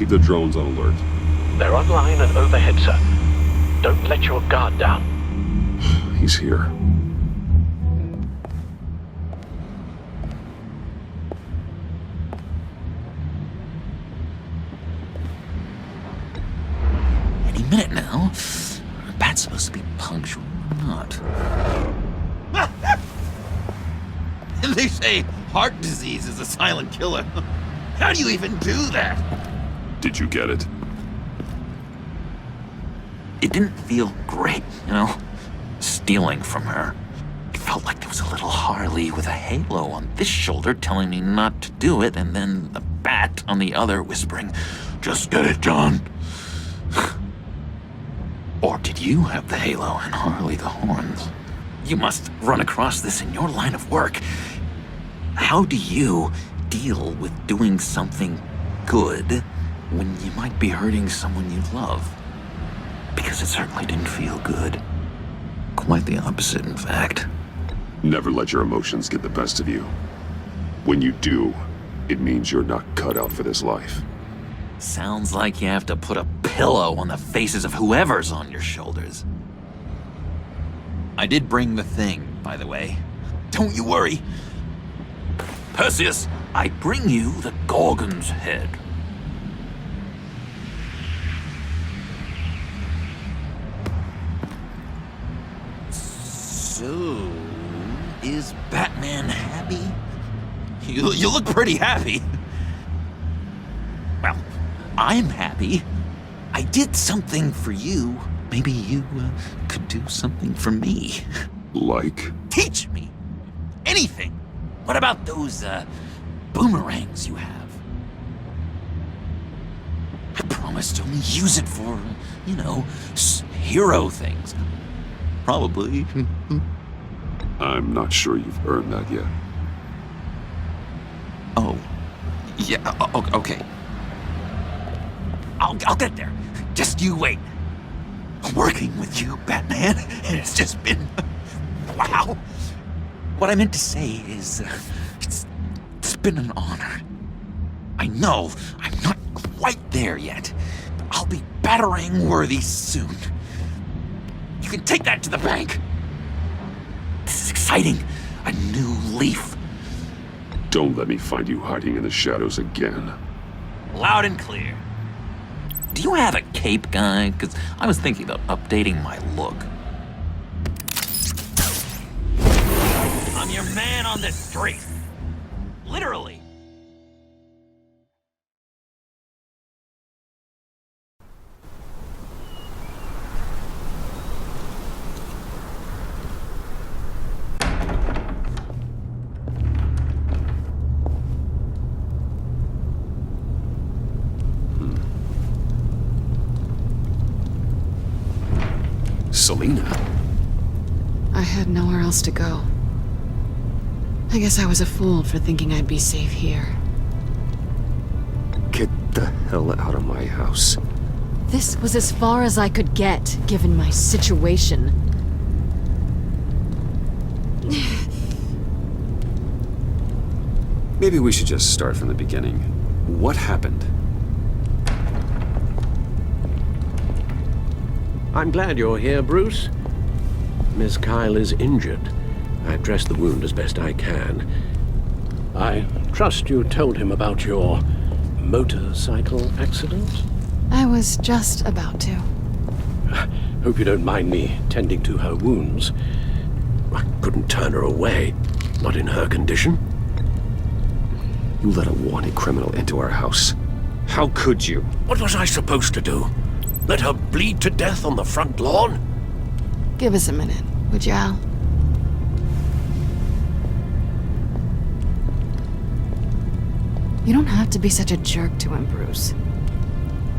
Keep the drones on alert. They're online and overhead, sir. Don't let your guard down. He's here. Any minute now. Bat's supposed to be punctual or not? They say heart disease is a silent killer. How do you even do that? Did you get it? It didn't feel great, you know? Stealing from her. It felt like there was a little Harley with a halo on this shoulder telling me not to do it, and then the bat on the other whispering, "Just get it, John." Or did you have the halo and Harley the horns? You must run across this in your line of work. How do you deal with doing something good when you might be hurting someone you love? Because it certainly didn't feel good. Quite the opposite, in fact. Never let your emotions get the best of you. When you do, it means you're not cut out for this life. Sounds like you have to put a pillow on the faces of whoever's on your shoulders. I did bring the thing, by the way. Don't you worry. Perseus, I bring you the Gorgon's head. So, is Batman happy? You look pretty happy. Well, I'm happy. I did something for you. Maybe you could do something for me. Like? Teach me. Anything. What about those, boomerangs you have? I promise to only use it for, you know, hero things. Probably. I'm not sure you've earned that yet. Oh. Yeah, okay. I'll get there. Just you wait. Working with you, Batman, it's just been... wow. What I meant to say is, it's been an honor. I know I'm not quite there yet, but I'll be battering worthy soon. You can take that to the bank. This is exciting. A new leaf. Don't let me find you hiding in the shadows again. Loud and clear. Do you have a cape, guy? Because I was thinking about updating my look. I'm your man on the street. Literally. Selina? I had nowhere else to go. I guess I was a fool for thinking I'd be safe here. Get the hell out of my house. This was as far as I could get, given my situation. Maybe we should just start from the beginning. What happened? I'm glad you're here, Bruce. Miss Kyle is injured. I've dressed the wound as best I can. I trust you told him about your motorcycle accident? I was just about to. Hope you don't mind me tending to her wounds. I couldn't turn her away, not in her condition. You let a wanted criminal into our house. How could you? What was I supposed to do? Let her bleed to death on the front lawn? Give us a minute, would you, Al? You don't have to be such a jerk to him, Bruce.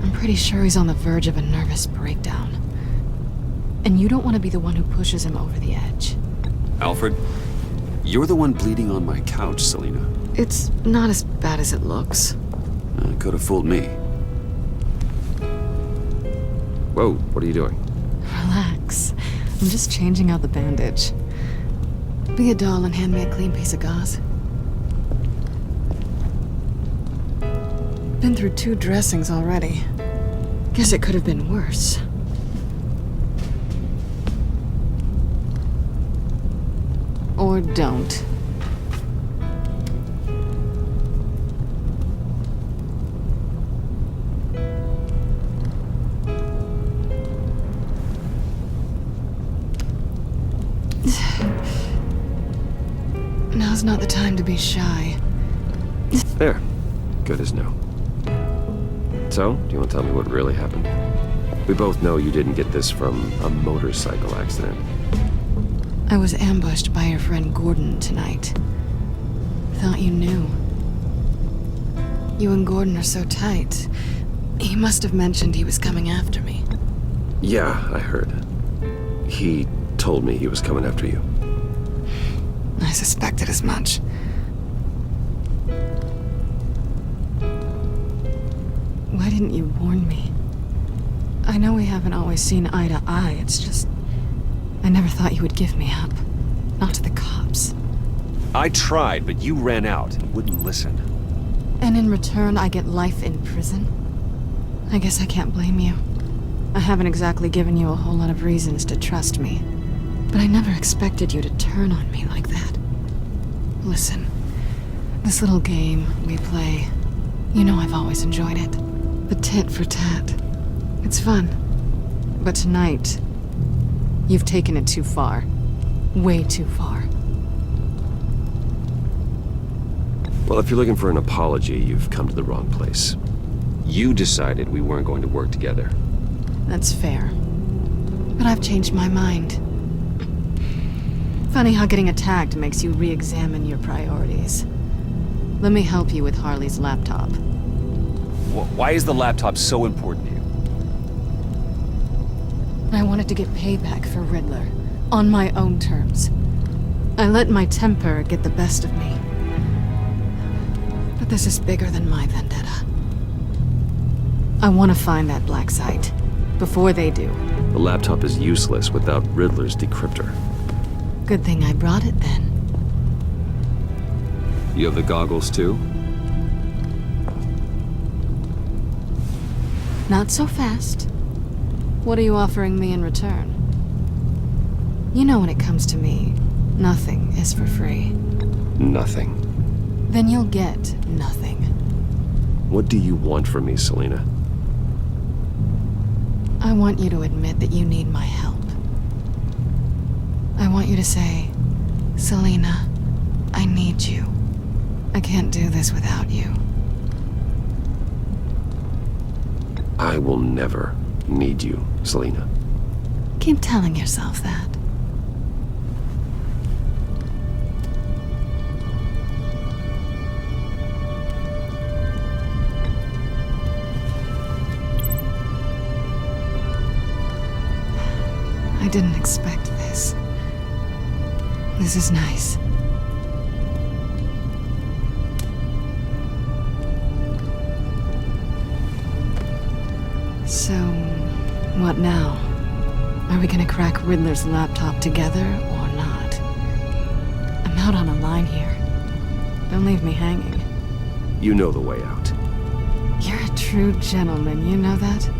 I'm pretty sure he's on the verge of a nervous breakdown. And you don't want to be the one who pushes him over the edge. Alfred, you're the one bleeding on my couch, Selina. It's not as bad as it looks. Could have fooled me. Whoa, what are you doing? Relax. I'm just changing out the bandage. Be a doll and hand me a clean piece of gauze. been through 2 dressings already. Guess it could have been worse. Or don't. Now's not the time to be shy. There. Good as new. So, do you want to tell me what really happened? We both know you didn't get this from a motorcycle accident. I was ambushed by your friend Gordon tonight. Thought you knew. You and Gordon are so tight. He must have mentioned he was coming after me. Yeah, I heard. He told me he was coming after you. I suspected as much. Why didn't you warn me? I know we haven't always seen eye to eye, it's just... I never thought you would give me up. Not to the cops. I tried, but you ran out and wouldn't listen. And in return, I get life in prison? I guess I can't blame you. I haven't exactly given you a whole lot of reasons to trust me. But I never expected you to turn on me like that. Listen, this little game we play, you know I've always enjoyed it. The tit for tat. It's fun. But tonight, you've taken it too far. Way too far. Well, if you're looking for an apology, you've come to the wrong place. You decided we weren't going to work together. That's fair. But I've changed my mind. Funny how getting attacked makes you re-examine your priorities. Let me help you with Harley's laptop. Why is the laptop so important to you? I wanted to get payback for Riddler, on my own terms. I let my temper get the best of me. But this is bigger than my vendetta. I want to find that black site, before they do. The laptop is useless without Riddler's decryptor. Good thing I brought it then. You have the goggles too? Not so fast. What are you offering me in return? You know when it comes to me, nothing is for free. Nothing. Then you'll get nothing. What do you want from me, Selina? I want you to admit that you need my help. I want you to say, Selina, I need you. I can't do this without you. I will never need you, Selina. Keep telling yourself that. I didn't expect this. This is nice. So, what now? Are we gonna crack Riddler's laptop together or not? I'm out on a line here. Don't leave me hanging. You know the way out. You're a true gentleman, you know that?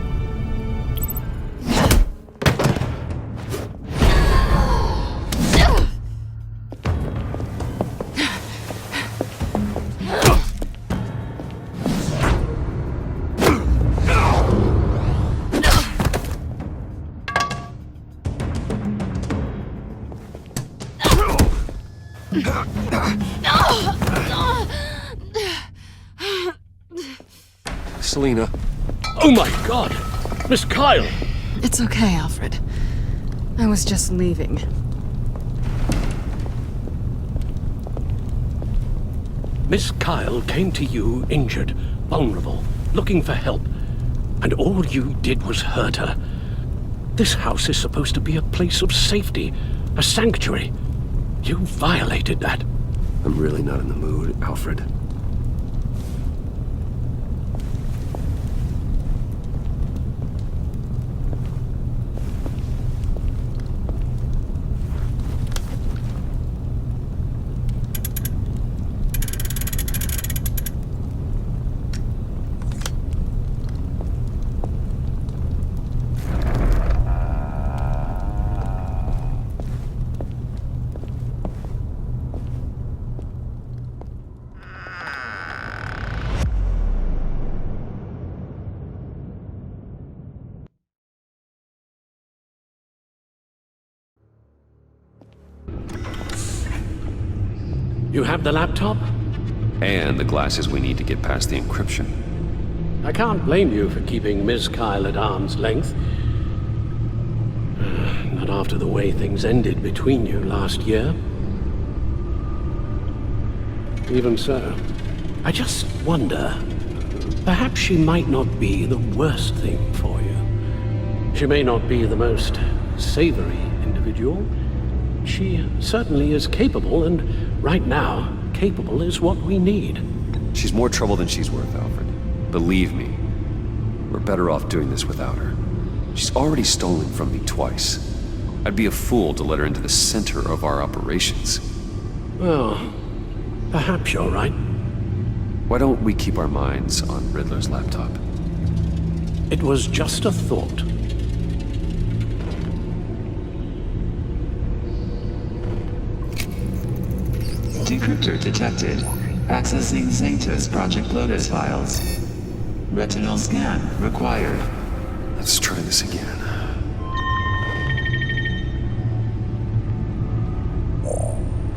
Selina. Oh my God! Miss Kyle! It's okay, Alfred. I was just leaving. Miss Kyle came to you injured, vulnerable, looking for help. And all you did was hurt her. This house is supposed to be a place of safety, a sanctuary. You violated that. I'm really not in the mood, Alfred. You have the laptop? And the glasses we need to get past the encryption. I can't blame you for keeping Miss Kyle at arm's length. Not after the way things ended between you last year. Even so, I just wonder, perhaps she might not be the worst thing for you. She may not be the most savory individual. She certainly is capable, and right now, capable is what we need. She's more trouble than she's worth, Alfred. Believe me, we're better off doing this without her. She's already stolen from me twice. I'd be a fool to let her into the center of our operations. Well, perhaps you're right. Why don't we keep our minds on Riddler's laptop? It was just a thought. Decryptor detected. Accessing Sanctus Project Lotus files. Retinal scan required. Let's try this again.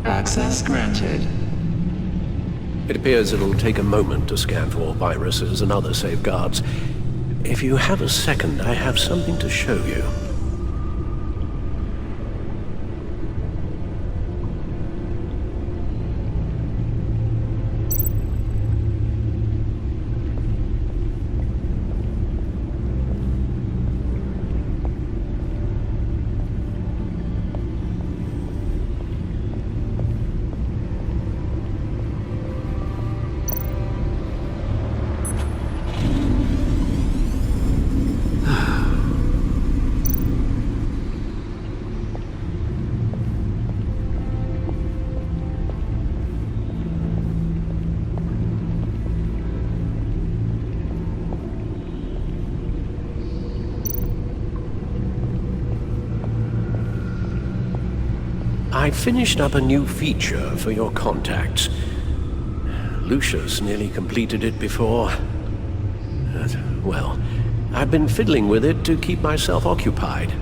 Access granted. It appears it'll take a moment to scan for viruses and other safeguards. If you have a second, I have something to show you. I finished up a new feature for your contacts. Lucius nearly completed it before. Well, I've been fiddling with it to keep myself occupied.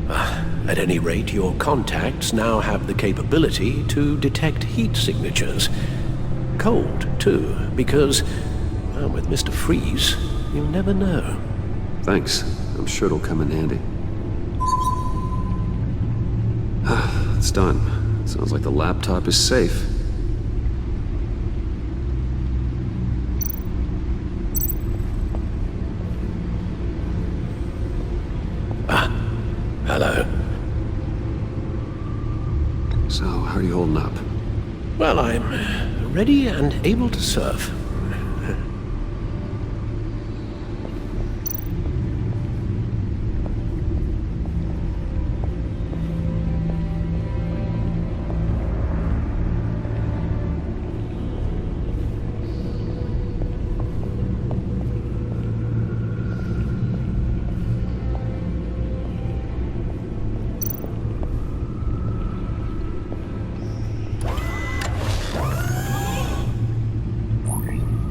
At any rate, your contacts now have the capability to detect heat signatures. Cold, too, because, well, with Mr. Freeze, you never know. Thanks. I'm sure it'll come in handy. It's done. Sounds like the laptop is safe. Hello. So, how are you holding up? Well, I'm ready and able to serve.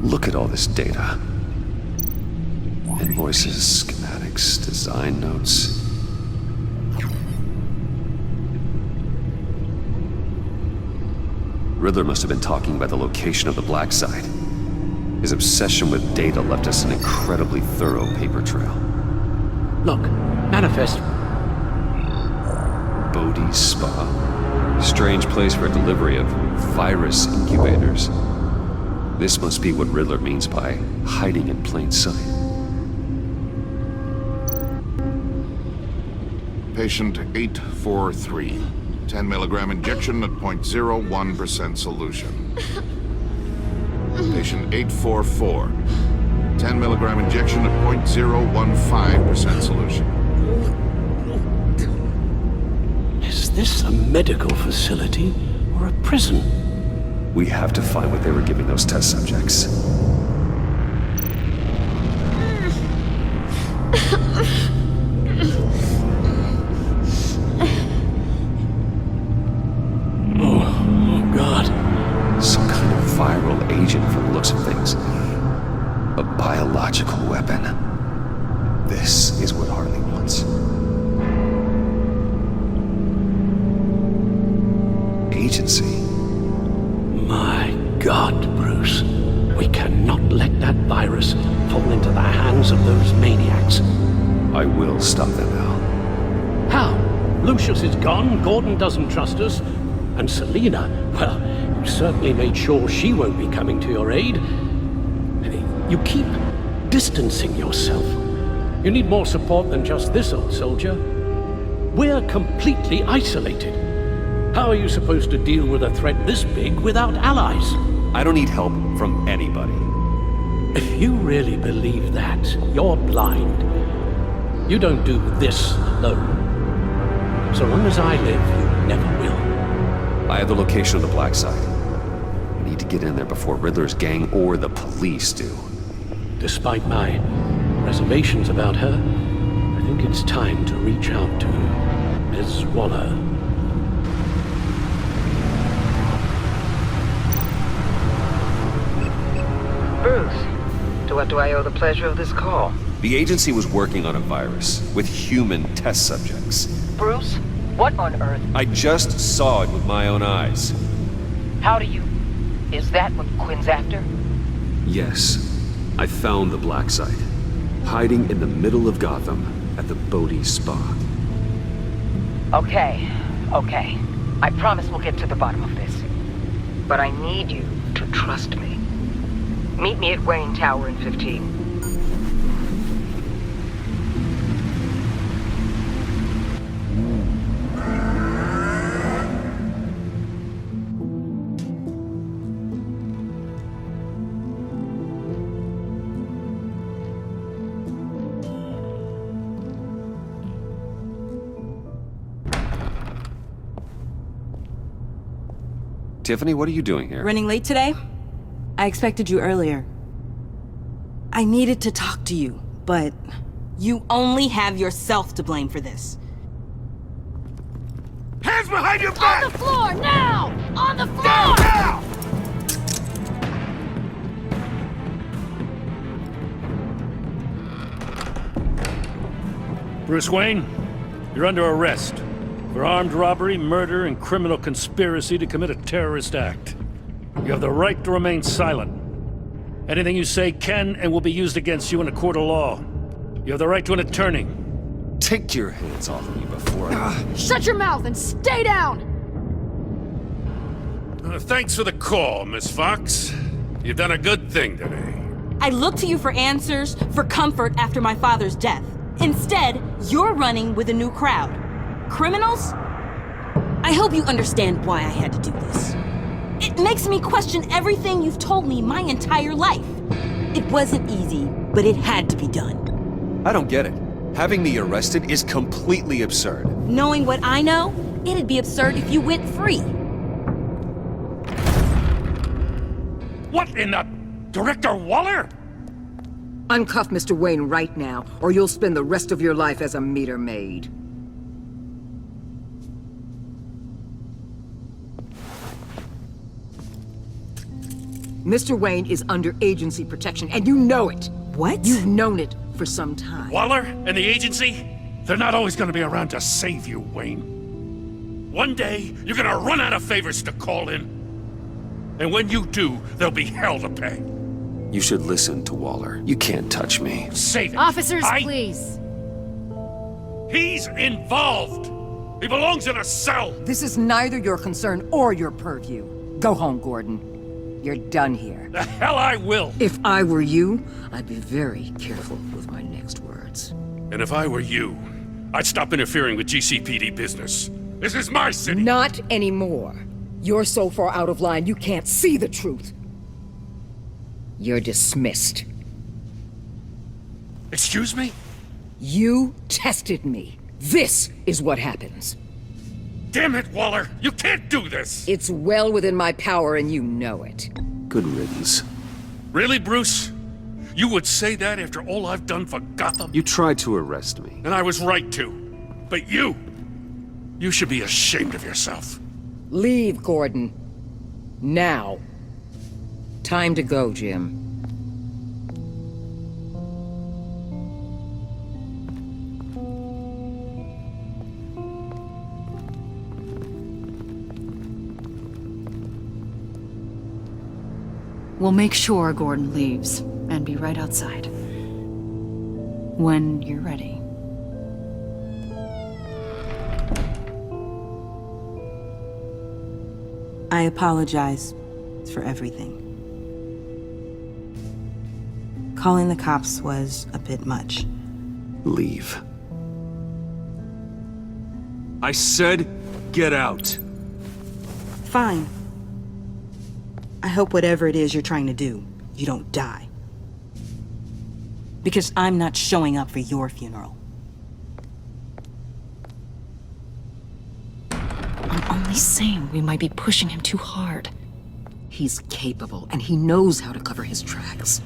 Look at all this data. Invoices, schematics, design notes. Riddler must have been talking about the location of the black site. His obsession with data left us an incredibly thorough paper trail. Look, manifest. Bodhi's Spa. Strange place for a delivery of virus incubators. This must be what Riddler means by hiding in plain sight. Patient 843. 10 milligram injection at 0.01% solution. Patient 844. 10 milligram injection at 0.015% solution. Is this a medical facility or a prison? We have to find what they were giving those test subjects. Oh, God. Some kind of viral agent from the looks of things. A biological weapon. This is what Harley wants. Agency. My God, Bruce. We cannot let that virus fall into the hands of those maniacs. I will stop them, Al. How? Lucius is gone, Gordon doesn't trust us, and Selina, well, you certainly made sure she won't be coming to your aid. You keep distancing yourself. You need more support than just this old soldier. We're completely isolated. How are you supposed to deal with a threat this big without allies? I don't need help from anybody. If you really believe that, you're blind. You don't do this alone. So long as I live, you never will. I have the location of the black site. I need to get in there before Riddler's gang or the police do. Despite my reservations about her, I think it's time to reach out to Ms. Waller. Bruce, to what do I owe the pleasure of this call? The agency was working on a virus with human test subjects. Bruce, what on earth? I just saw it with my own eyes. How do you... Is that what Quinn's after? Yes, I found the black site, hiding in the middle of Gotham at the Bodhi Spa. Okay. I promise we'll get to the bottom of this. But I need you to trust me. Meet me at Wayne Tower in 15. Tiffany, what are you doing here? Running late today? I expected you earlier. I needed to talk to you, but you only have yourself to blame for this. Hands behind your back! On the floor, now! On the floor! Now! Bruce Wayne, you're under arrest for armed robbery, murder, and criminal conspiracy to commit a terrorist act. You have the right to remain silent. Anything you say can and will be used against you in a court of law. You have the right to an attorney. Take your hands off me before I... Shut your mouth and stay down! Thanks for the call, Miss Fox. You've done a good thing today. I looked to you for answers, for comfort after my father's death. Instead, you're running with a new crowd. Criminals? I hope you understand why I had to do this. It makes me question everything you've told me my entire life. It wasn't easy, but it had to be done. I don't get it. Having me arrested is completely absurd. Knowing what I know, it'd be absurd if you went free. What in the... Director Waller? Uncuff Mr. Wayne right now, or you'll spend the rest of your life as a meter maid. Mr. Wayne is under agency protection, and you know it. What? You've known it for some time. Waller and the agency? They're not always gonna be around to save you, Wayne. One day, you're gonna run out of favors to call in. And when you do, there'll be hell to pay. You should listen to Waller. You can't touch me. Save it. Officers, please. He's involved. He belongs in a cell. This is neither your concern or your purview. Go home, Gordon. You're done here. The hell I will. If I were you, I'd be very careful with my next words. And if I were you, I'd stop interfering with GCPD business. This is my city. Not anymore. You're so far out of line, you can't see the truth. You're dismissed. Excuse me? You tested me. This is what happens. Damn it, Waller! You can't do this! It's well within my power and you know it. Good riddance. Really, Bruce? You would say that after all I've done for Gotham? You tried to arrest me. And I was right to. But you should be ashamed of yourself. Leave, Gordon. Now. Time to go, Jim. We'll make sure Gordon leaves, and be right outside. When you're ready. I apologize for everything. Calling the cops was a bit much. Leave. I said, get out. Fine. I hope whatever it is you're trying to do, you don't die. Because I'm not showing up for your funeral. I'm only saying we might be pushing him too hard. He's capable, and he knows how to cover his tracks.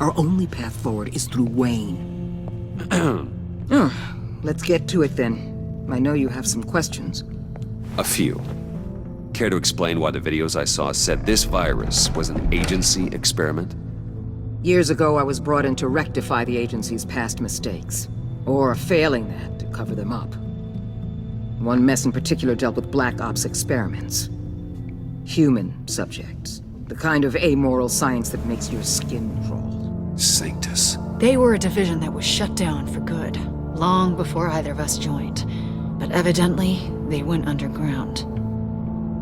Our only path forward is through Wayne. Let's get to it then. I know you have some questions. A few. Care to explain why the videos I saw said this virus was an agency experiment? Years ago, I was brought in to rectify the agency's past mistakes. Or failing that, to cover them up. One mess in particular dealt with Black Ops experiments. Human subjects. The kind of amoral science that makes your skin crawl. Sanctus. They were a division that was shut down for good, long before either of us joined. But evidently, they went underground.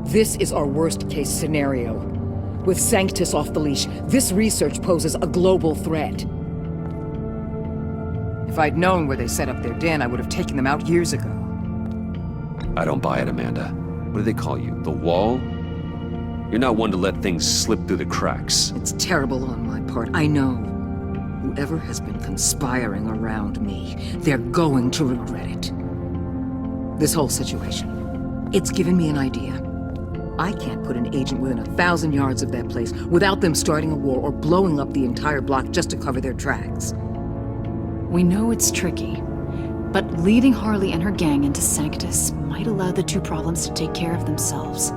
This is our worst-case scenario. With Sanctus off the leash, this research poses a global threat. If I'd known where they set up their den, I would have taken them out years ago. I don't buy it, Amanda. What do they call you? The Wall? You're not one to let things slip through the cracks. It's terrible on my part, I know. Whoever has been conspiring around me, they're going to regret it. This whole situation, it's given me an idea. I can't put an agent within 1,000 yards of that place without them starting a war or blowing up the entire block just to cover their tracks. We know it's tricky, but leading Harley and her gang into Sanctus might allow the two problems to take care of themselves.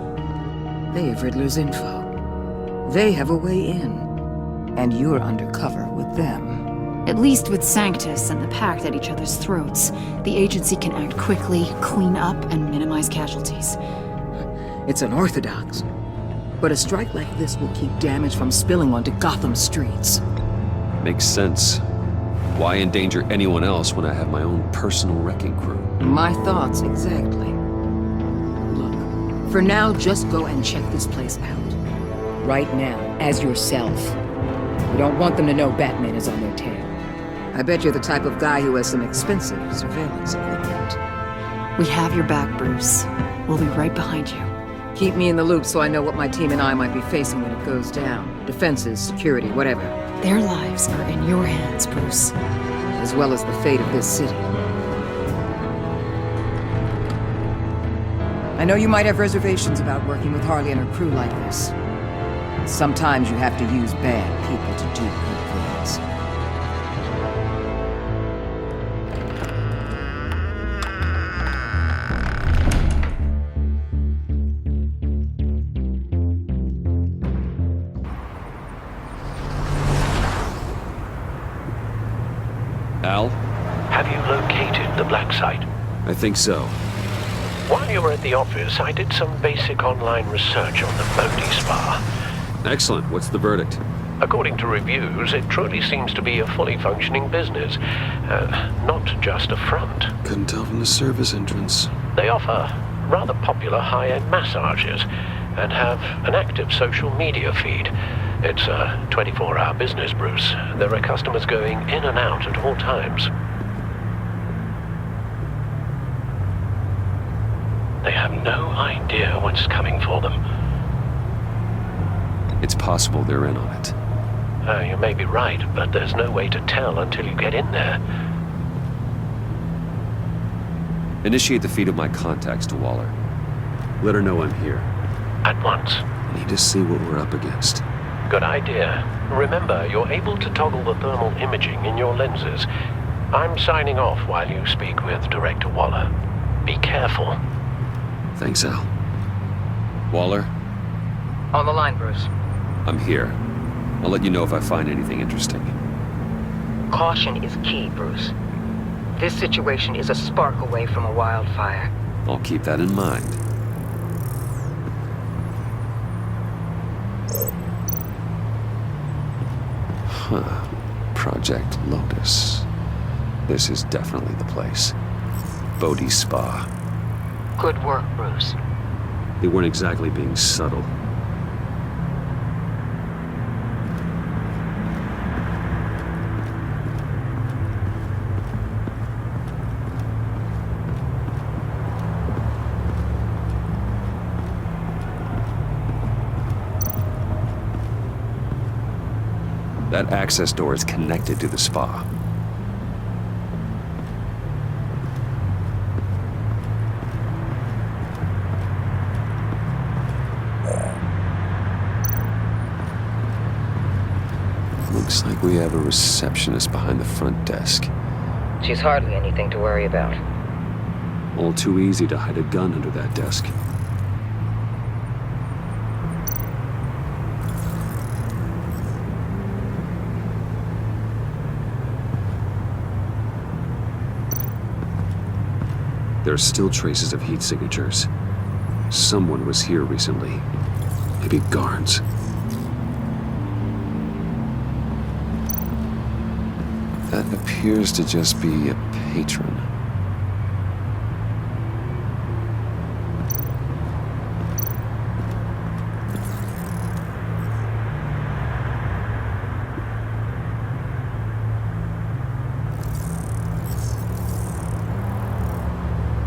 They have Riddler's info. They have a way in. And you're undercover with them. At least with Sanctus and the Pact at each other's throats, the agency can act quickly, clean up, and minimize casualties. It's unorthodox. But a strike like this will keep damage from spilling onto Gotham streets. Makes sense. Why endanger anyone else when I have my own personal wrecking crew? My thoughts, exactly. Look, for now, just go and check this place out. Right now, as yourself. We don't want them to know Batman is on their tail. I bet you're the type of guy who has some expensive surveillance equipment. We have your back, Bruce. We'll be right behind you. Keep me in the loop so I know what my team and I might be facing when it goes down. Defenses, security, whatever. Their lives are in your hands, Bruce. As well as the fate of this city. I know you might have reservations about working with Harley and her crew like this. Sometimes you have to use bad people to do good things. Al? Have you located the black site? I think so. While you were at the office, I did some basic online research on the Bodhi Spa. Excellent. What's the verdict? According to reviews, it truly seems to be a fully functioning business, not just a front. Couldn't tell from the service entrance. They offer rather popular high-end massages and have an active social media feed. It's a 24-hour business, Bruce. There are customers going in and out at all times. They have no idea what's coming for them. It's possible they're in on it. You may be right, but there's no way to tell until you get in there. Initiate the feed of my contacts to Waller. Let her know I'm here. At once. I need to see what we're up against. Good idea. Remember, you're able to toggle the thermal imaging in your lenses. I'm signing off while you speak with Director Waller. Be careful. Thanks, Al. Waller? On the line, Bruce. I'm here. I'll let you know if I find anything interesting. Caution is key, Bruce. This situation is a spark away from a wildfire. I'll keep that in mind. Huh. Project Lotus. This is definitely the place. Bodhi's Spa. Good work, Bruce. They weren't exactly being subtle. That access door is connected to the spa. Looks like we have a receptionist behind the front desk. She's hardly anything to worry about. All too easy to hide a gun under that desk. There are still traces of heat signatures. Someone was here recently. Maybe guards. That appears to just be a patron.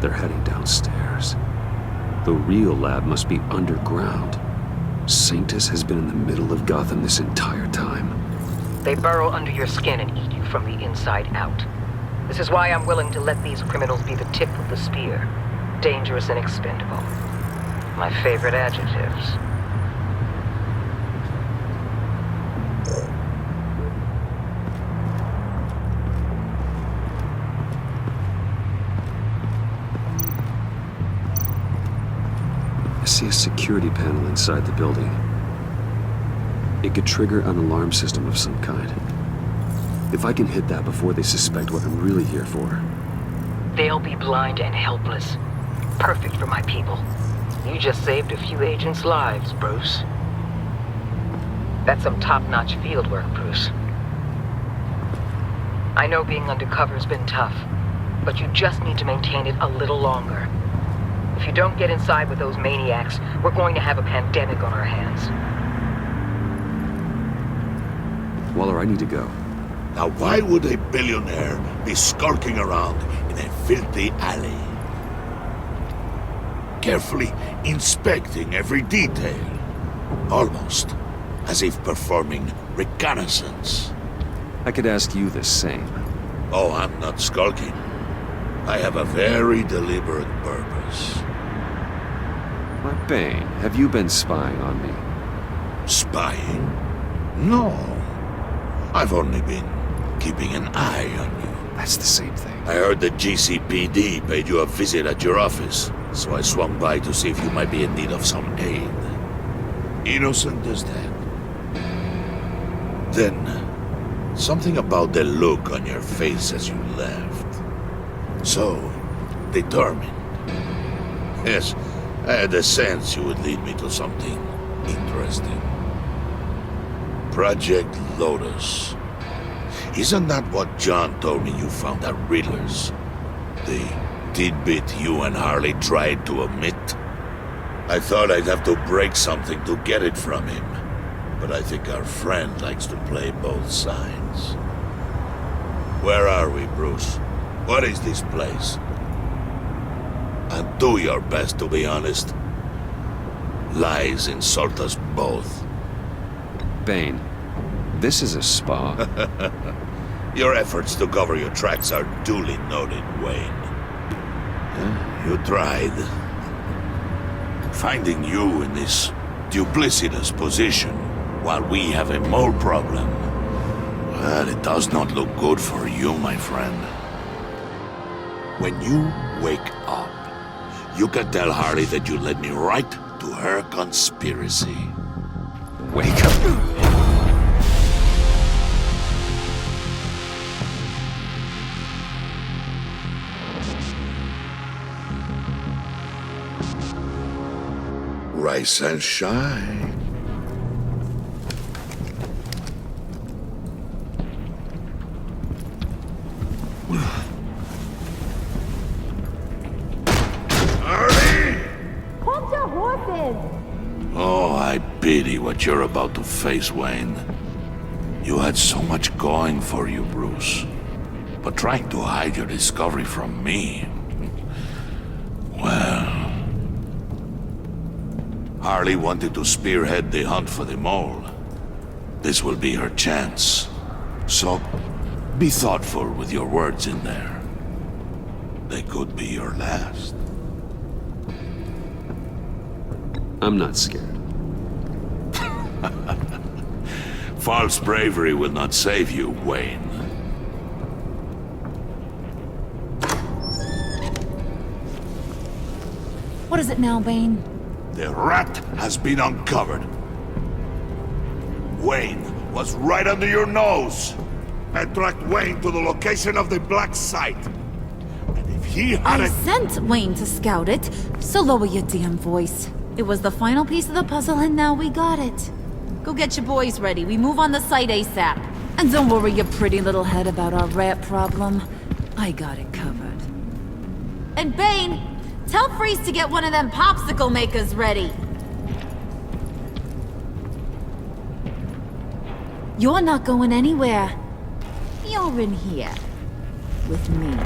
They're heading downstairs. The real lab must be underground. Sanctus has been in the middle of Gotham this entire time. They burrow under your skin and eat you from the inside out. This is why I'm willing to let these criminals be the tip of the spear. Dangerous and expendable. My favorite adjectives. I see a security panel inside the building. It could trigger an alarm system of some kind. If I can hit that before they suspect what I'm really here for. They'll be blind and helpless. Perfect for my people. You just saved a few agents' lives, Bruce. That's some top-notch field work, Bruce. I know being undercover's been tough, but you just need to maintain it a little longer. If you don't get inside with those maniacs, we're going to have a pandemic on our hands. Waller, I need to go. Now why would a billionaire be skulking around in a filthy alley? Carefully inspecting every detail. Almost as if performing reconnaissance. I could ask you the same. Oh, I'm not skulking. I have a very deliberate purpose. My Bane, have you been spying on me? Spying? No. I've only been keeping an eye on you. That's the same thing. I heard the GCPD paid you a visit at your office, so I swung by to see if you might be in need of some aid. Innocent as that. Then, something about the look on your face as you left. So, determined. Yes, I had a sense you would lead me to something interesting. Project Lotus. Isn't that what John told me you found at Riddler's? The tidbit you and Harley tried to omit? I thought I'd have to break something to get it from him. But I think our friend likes to play both sides. Where are we, Bruce? What is this place? And do your best to be honest. Lies insult us both. Bane, this is a spa. Your efforts to cover your tracks are duly noted, Wayne. You tried. Finding you in this duplicitous position while we have a mole problem. Well, it does not look good for you, my friend. When you wake up, you can tell Harley that you led me right to her conspiracy. Wake up. Rise and shine. pity what you're about to face, Wayne. You had so much going for you, Bruce. But trying to hide your discovery from me... well... Harley wanted to spearhead the hunt for the mole. This will be her chance. So, be thoughtful with your words in there. They could be your last. I'm not scared. False bravery will not save you, Wayne. What is it now, Bane? The rat has been uncovered. Wayne was right under your nose. I tracked Wayne to the location of the black site. And if he had I sent Wayne to scout it, so lower your damn voice. It was the final piece of the puzzle and now we got it. Go get your boys ready. We move on the site ASAP. And don't worry your pretty little head about our rat problem. I got it covered. And Bane, tell Freeze to get one of them popsicle makers ready. You're not going anywhere. You're in here. With me.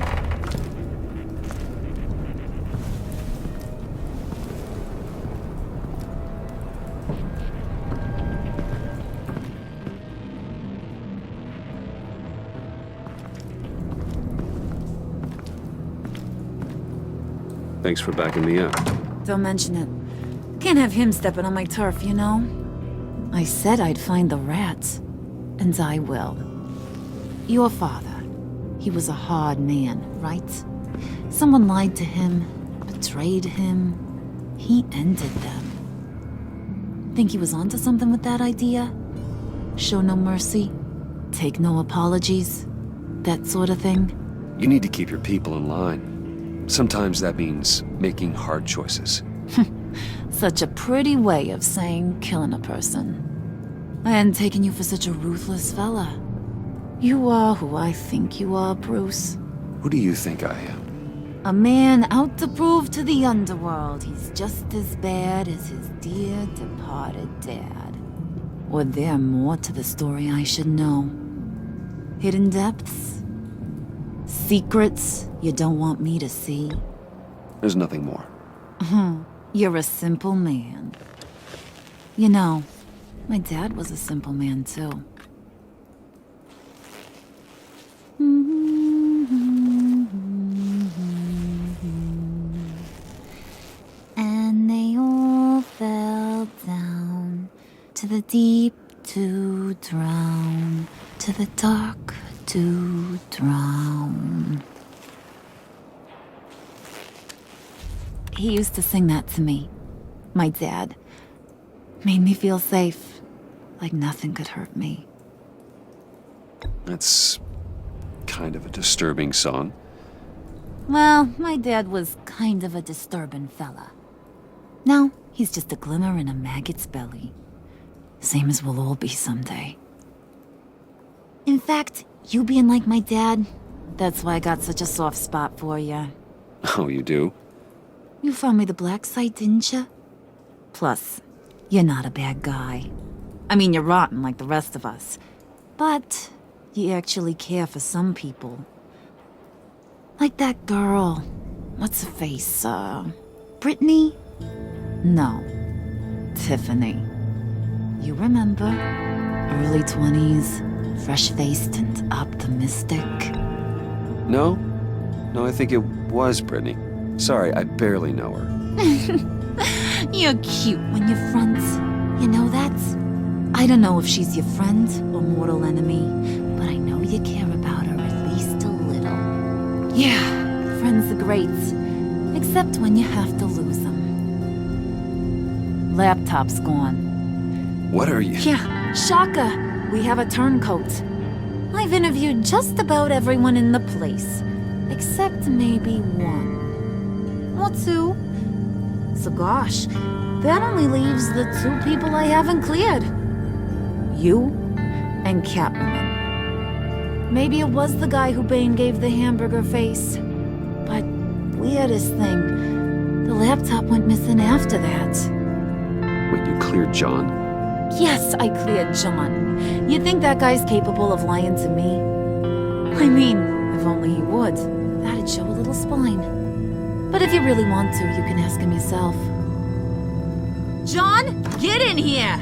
Thanks for backing me up. Don't mention it. Can't have him stepping on my turf, you know? I said I'd find the rats. And I will. Your father. He was a hard man, right? Someone lied to him, betrayed him. He ended them. Think he was onto something with that idea? Show no mercy? Take no apologies? That sort of thing? You need to keep your people in line. Sometimes that means making hard choices. Such a pretty way of saying killing a person. I hadn't taken you for such a ruthless fella. You are who I think you are, Bruce. Who do you think I am? A man out to prove to the underworld he's just as bad as his dear departed dad. Or there more to the story I should know. Hidden depths? Secrets you don't want me to see? There's nothing more. You're a simple man. You know, my dad was a simple man, too. And they all fell down to the deep to drown, to the dark to drown. He used to sing that to me. My dad. Made me feel safe. Like nothing could hurt me. That's kind of a disturbing song. Well, my dad was kind of a disturbing fella. Now, he's just a glimmer in a maggot's belly. Same as we'll all be someday. In fact, you being like my dad, that's why I got such a soft spot for you. Oh, you do? You found me the black site, didn't you? Plus, you're not a bad guy. I mean, you're rotten like the rest of us. But you actually care for some people. Like that girl. What's her face? Brittany? No. Tiffany. You remember? Early 20s, fresh-faced and optimistic. No? No, I think it was Brittany. Sorry, I barely know her. You're cute when you're friends. You know that? I don't know if she's your friend or mortal enemy, but I know you care about her at least a little. Yeah, friends are great. Except when you have to lose them. Laptop's gone. What are you? Yeah, Shaka. We have a turncoat. I've interviewed just about everyone in the place. Except maybe one. Or two. So gosh, that only leaves the two people I haven't cleared. You and Catwoman. Maybe it was the guy who Bane gave the hamburger face. But weirdest thing, the laptop went missing after that. Wait, you cleared John? Yes, I cleared John. You think that guy's capable of lying to me? I mean, if only he would. That'd show a little spine. But if you really want to, you can ask him yourself. John, get in here!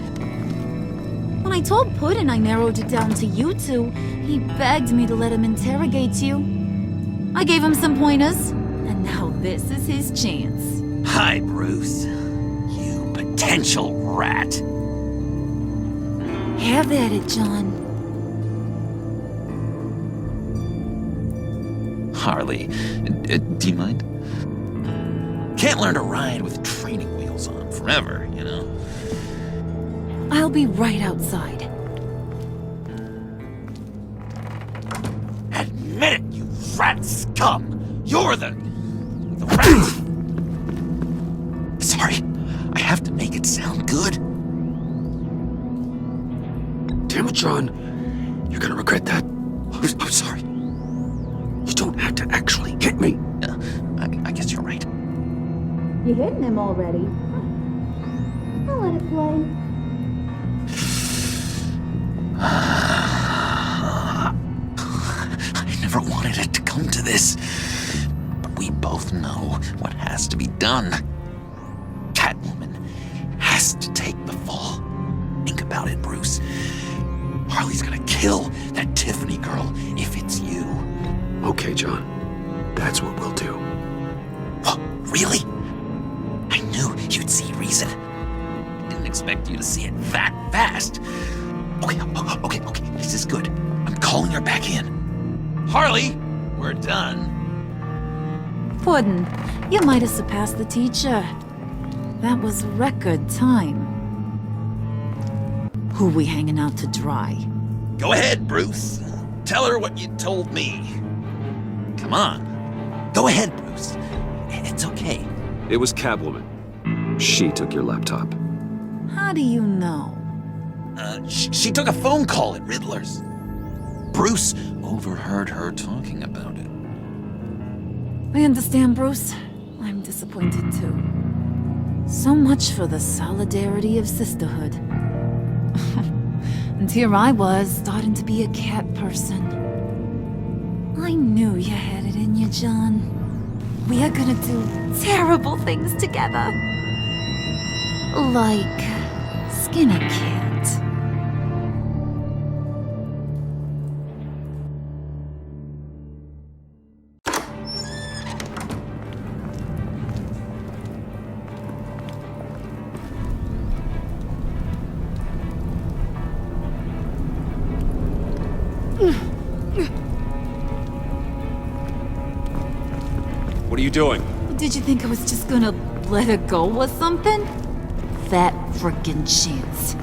When I told Puddin' I narrowed it down to you two, he begged me to let him interrogate you. I gave him some pointers, and now this is his chance. Hi, Bruce. You potential rat. Have at it, John. Harley, do you mind? Can't learn to ride with training wheels on forever, you know? I'll be right outside. Admit it, you rat scum! You're the rat! Sorry, I have to make it sound good. Damn it, John. You're gonna regret that. I'm sorry. You don't have to actually hit me. I guess you're right. You hitting him already? I'll let it play. I never wanted it to come to this. But we both know what has to be done. Catwoman has to take the fall. Think about it, Bruce. Harley's gonna kill that Tiffany girl if it's you. Okay, John. That's what we'll do. What? Really? I knew you'd see reason. Didn't expect you to see it that fast. Okay. This is good. I'm calling her back in. Harley, we're done. Puddin', you might have surpassed the teacher. That was record time. Who we hanging out to dry? Go ahead, Bruce. Tell her what you told me. Come on. Go ahead, Bruce. It's okay. It was Catwoman. She took your laptop. How do you know? She took a phone call at Riddler's. Bruce overheard her talking about it. I understand, Bruce. I'm disappointed too. So much for the solidarity of sisterhood. And here I was, starting to be a cat person. I knew you had it in you, John. We are gonna do terrible things together. Like skin a cat. What are you doing? Did you think I was just gonna let her go or something? That frickin' chance.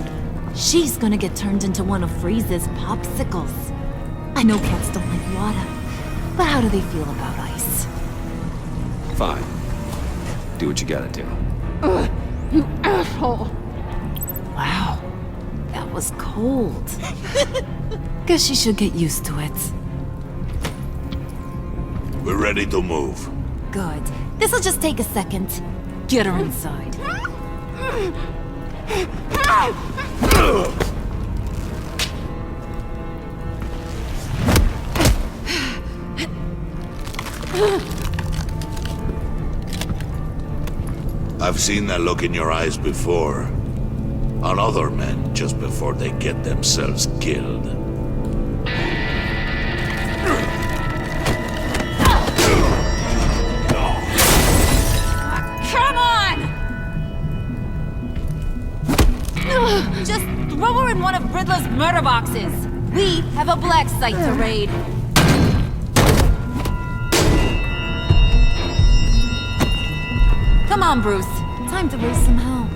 She's gonna get turned into one of Freeze's popsicles. I know cats don't like water, but how do they feel about ice? Fine. Do what you gotta do. You asshole! Wow, that was cold. Guess she should get used to it. We're ready to move. Good. This'll just take a second. Get her inside. I've seen that look in your eyes before. On other men just before they get themselves killed. Come on! Just throw her in one of Riddler's murder boxes. We have a black site to raid. Come on, Bruce. Time to raise some hell.